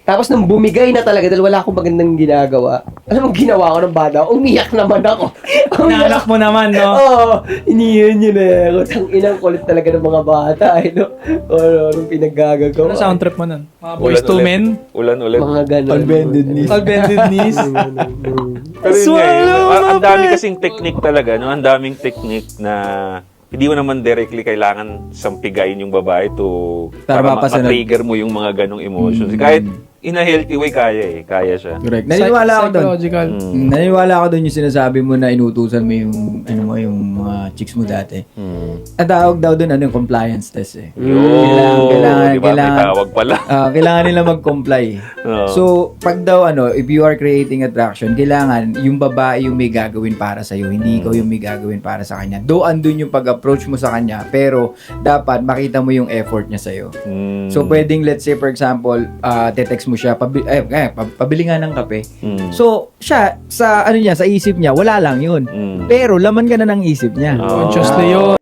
Tapos nung bumigay na talaga dahil wala akong magandang ginagawa, alam mo ginawa ko ng bata, umiyak naman ako. Naanak mo naman, no? Oo, iniyan yun eh. Ang inang kulit talaga ng mga bata, no? Anong pinaggagawa. Ano sound trip mo nun? Mga boys to men? Ulan ulit. Mga ganun. Unbended knees. All bended knees? Pero yun nga, Swallow ang my dami breath. kasing technique talaga, no? Ang daming technique na hindi mo naman directly kailangan sampigayin yung babae Para mapasunod. ma-trigger mo yung mga ganong emotions. Kahit in a healthy way, kaya siya. Correct. Naniniwala ako doon. Psychological. Naniniwala ako doon yung sinasabi mo na inutusan mo yung, yung mga chicks mo dati. At tawag daw doon, yung compliance test eh. Kailangan, diba? May tawag pala. Kailangan nila mag-comply. Oo. So, pag daw if you are creating attraction, kailangan yung babae yung may gagawin para sa'yo, hindi ikaw yung may gagawin para sa kanya. Though andun yung pag-approach mo sa kanya, pero dapat makita mo yung effort niya sa'yo. So, pwedeng, let's say, for example, te-text mo siya, pabili nga ng kape. So, siya, sa isip niya, wala lang yun. Pero, laman ka na ng isip niya. Consciously yun.